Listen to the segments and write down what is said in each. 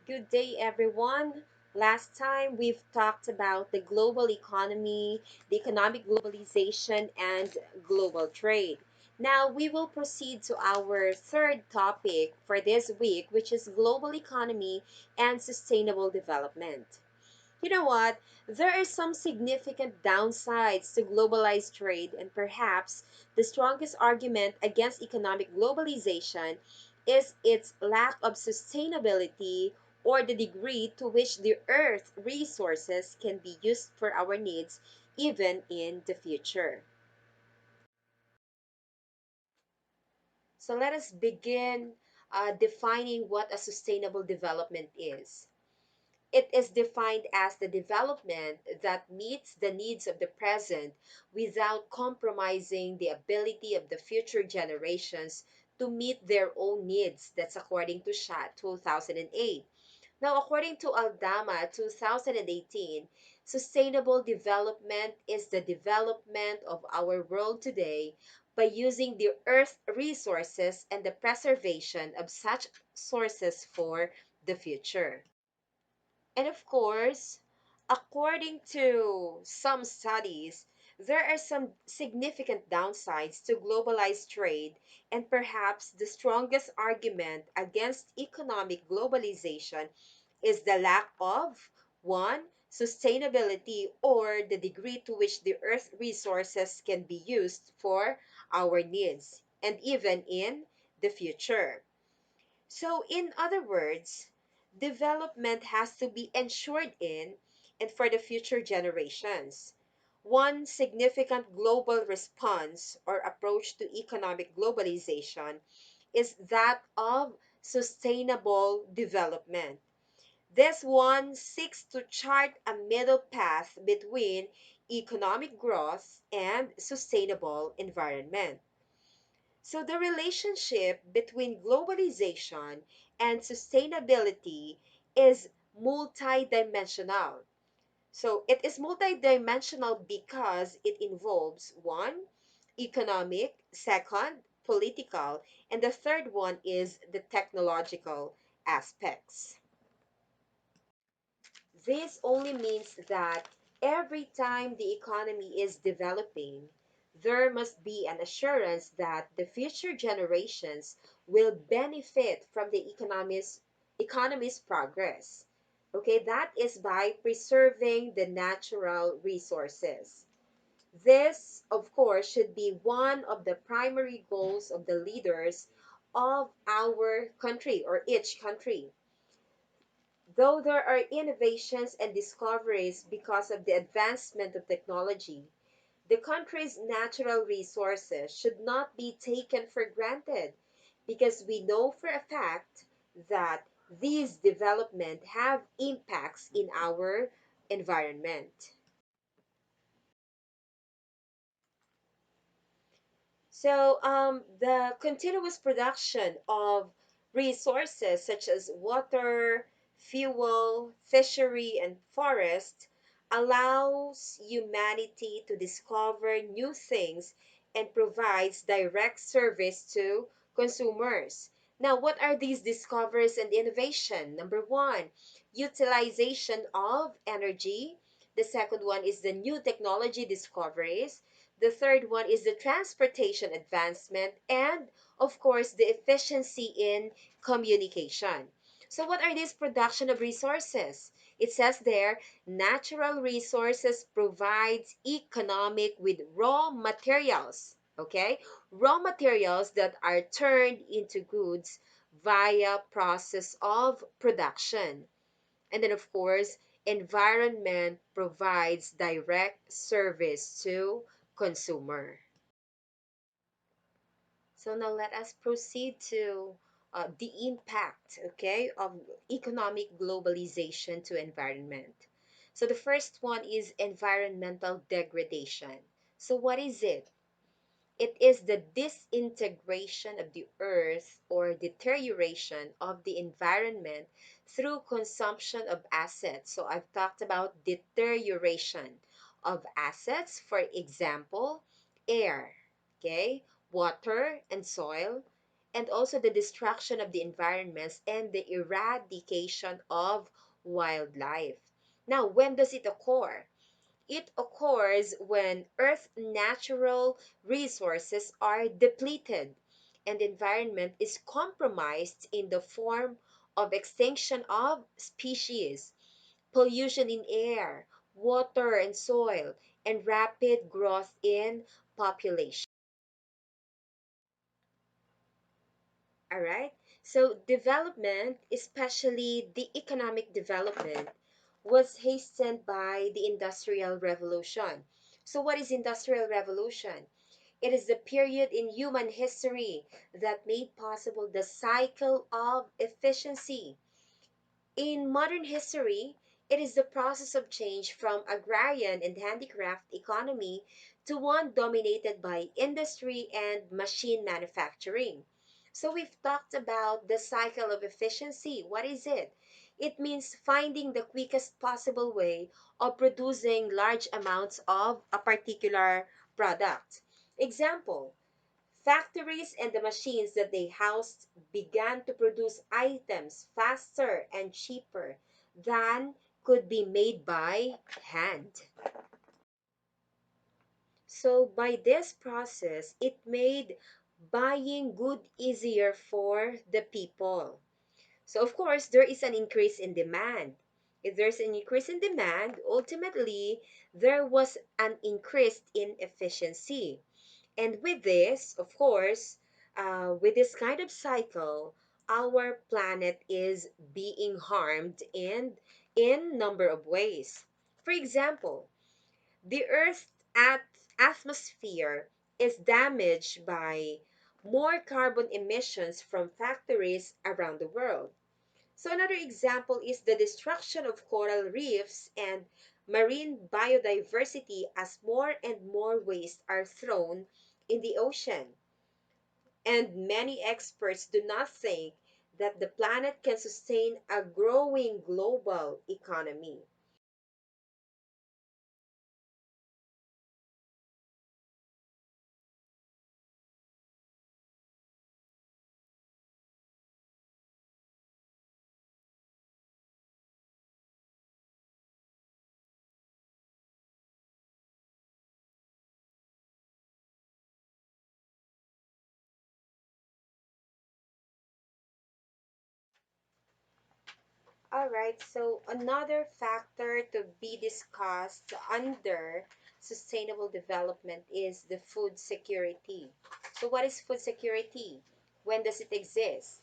Good day, everyone. Last time we've talked about the global economy, the economic globalization, and global trade. Now we will proceed to our third topic for this week, which is global economy and sustainable development. You know what? There are some significant downsides to globalized trade, and perhaps the strongest argument against economic globalization is its lack of sustainability or the degree to which the Earth resources can be used for our needs even in the future. So let us begin defining what a sustainable development is. It is defined as the development that meets the needs of the present without compromising the ability of the future generations to meet their own needs. That's according to SHA 2008. Now, according to Aldama 2018, sustainable development is the development of our world today by using the earth resources and the preservation of such sources for the future. And of course, according to some studies, there are some significant downsides to globalized trade, and perhaps the strongest argument against economic globalization is the lack of one, sustainability or the degree to which the earth resources can be used for our needs and even in the future. So, in other words, development has to be ensured in and for the future generations. One significant global response or approach to economic globalization is that of sustainable development. This one seeks to chart a middle path between economic growth and sustainable environment. So, the relationship between globalization and sustainability is multidimensional. So, it is multidimensional because it involves one, economic, second, political, and the third one is the technological aspects. This only means that every time the economy is developing, there must be an assurance that the future generations will benefit from the economy's progress. Okay, that is by preserving the natural resources. This, of course, should be one of the primary goals of the leaders of our country or each country. Though there are innovations and discoveries because of the advancement of technology, the country's natural resources should not be taken for granted because we know for a fact that these development have impacts in our environment. So, the continuous production of resources such as water, fuel, fishery, and forest allows humanity to discover new things and provides direct service to consumers. Now, what are these discoveries and innovation? Number one, utilization of energy. The second one is the new technology discoveries. The third one is the transportation advancement and, of course, the efficiency in communication. So, what are these production of resources? It says there, natural resources provides economic with raw materials. Okay, raw materials that are turned into goods via process of production. And then, of course, environment provides direct service to consumer. So now let us proceed to the impact, okay, of economic globalization to environment. So the first one is environmental degradation. So what is it? It is the disintegration of the earth or deterioration of the environment through consumption of assets. So I've talked about deterioration of assets, for example, air, okay, water and soil, and also the destruction of the environments and the eradication of wildlife. Now, when does it occur? It occurs when Earth's natural resources are depleted and the environment is compromised in the form of extinction of species, pollution in air, water, and soil, and rapid growth in population. All right. So, development, especially the economic development, was hastened by the Industrial Revolution. So, what is Industrial Revolution? It is the period in human history that made possible the cycle of efficiency. In modern history, it is the process of change from agrarian and handicraft economy to one dominated by industry and machine manufacturing. So we've talked about the cycle of efficiency. What is it? It means finding the quickest possible way of producing large amounts of a particular product. Example, factories and the machines that they housed began to produce items faster and cheaper than could be made by hand. So, by this process, it made buying good easier for the people. So, of course, there is an increase in demand. If there's an increase in demand, ultimately, there was an increase in efficiency. And with this, of course, with this kind of cycle, our planet is being harmed in number of ways. For example, the Earth's atmosphere is damaged by more carbon emissions from factories around the world. So another example is the destruction of coral reefs and marine biodiversity as more and more waste are thrown in the ocean. And many experts do not think that the planet can sustain a growing global economy. All right, so another factor to be discussed under sustainable development is the food security. So, what is food security? When does it exist?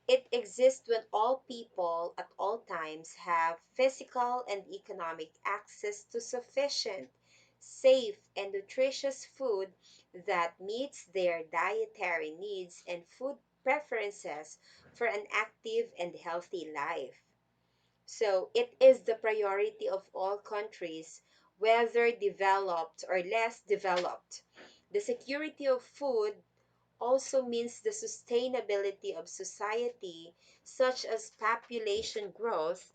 It exists when all people at all times have physical and economic access to sufficient, safe, and nutritious food that meets their dietary needs and food preferences for an active and healthy life. So it is the priority of all countries, whether developed or less developed. The security of food also means the sustainability of society, such as population growth,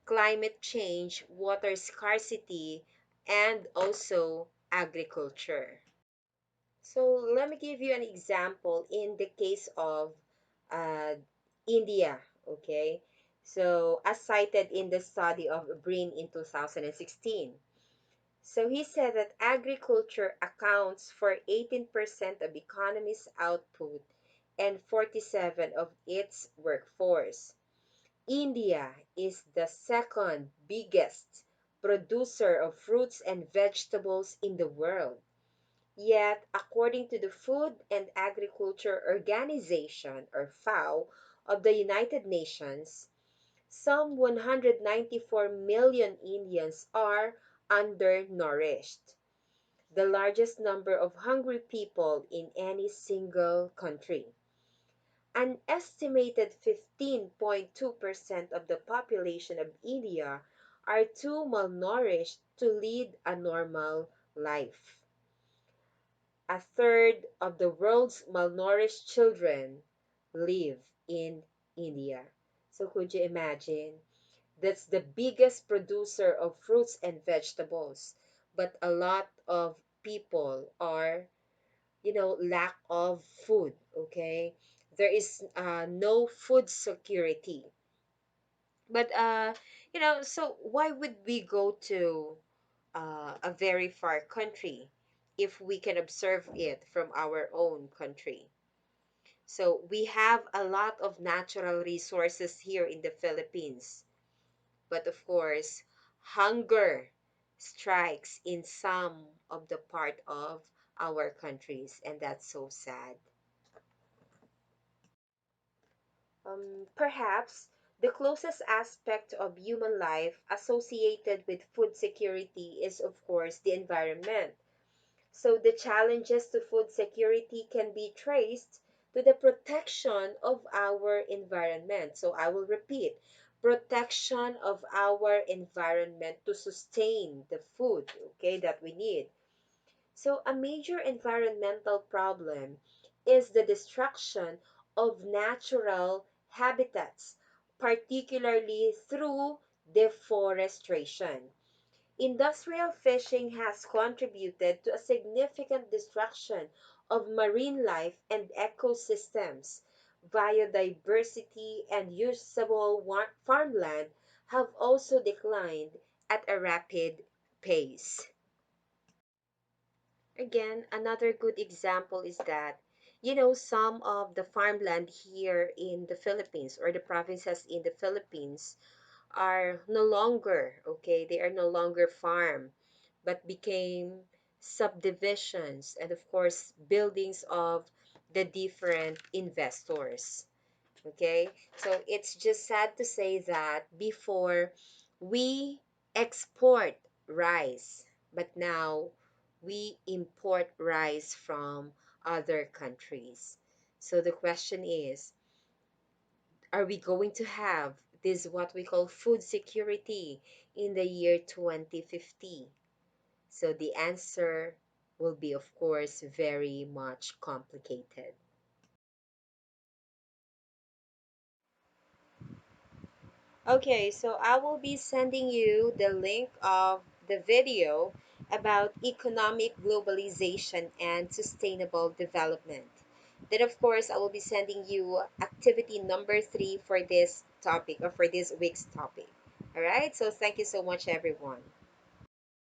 climate change, water scarcity, and also agriculture. So let me give you an example in the case of uh, India, okay? So as cited in the study of Brin in 2016. So he said that agriculture accounts for 18% of economy's output and 47 of its workforce. India is the second biggest producer of fruits and vegetables in the world. Yet, according to the Food and Agriculture Organization, or FAO, of the United Nations, some 194 million Indians are undernourished, the largest number of hungry people in any single country. An estimated 15.2% of the population of India are too malnourished to lead a normal life. A third of the world's malnourished children live in India. So could you imagine? That's the biggest producer of fruits and vegetables. But a lot of people are, lack of food, okay? there is no food security. But so why would we go to a very far country if we can observe it from our own country? So we have a lot of natural resources here in the Philippines. But of course, hunger strikes in some of the part of our countries, and that's so sad. Perhaps the closest aspect of human life associated with food security is, of course, the environment. So the challenges to food security can be traced to the protection of our environment. So I will repeat, protection of our environment to sustain the food, okay, that we need. So a major environmental problem is the destruction of natural habitats, particularly through deforestation. Industrial fishing has contributed to a significant destruction of marine life and ecosystems. Biodiversity and usable farmland have also declined at a rapid pace. Again, another good example is that, some of the farmland here in the Philippines or the provinces in the Philippines are no longer, okay, they are no longer farm, but became subdivisions and, of course, buildings of the different investors. Okay, so it's just sad to say that before we export rice, but now we import rice from other countries. So the question is, are we going to have this what we call food security in the year 2050? So the answer will be, of course, very much complicated. Okay, so I will be sending you the link of the video about economic globalization and sustainable development. Then, of course, I will be sending you activity number 3 for this topic or for this week's topic. All right, so thank you so much, everyone.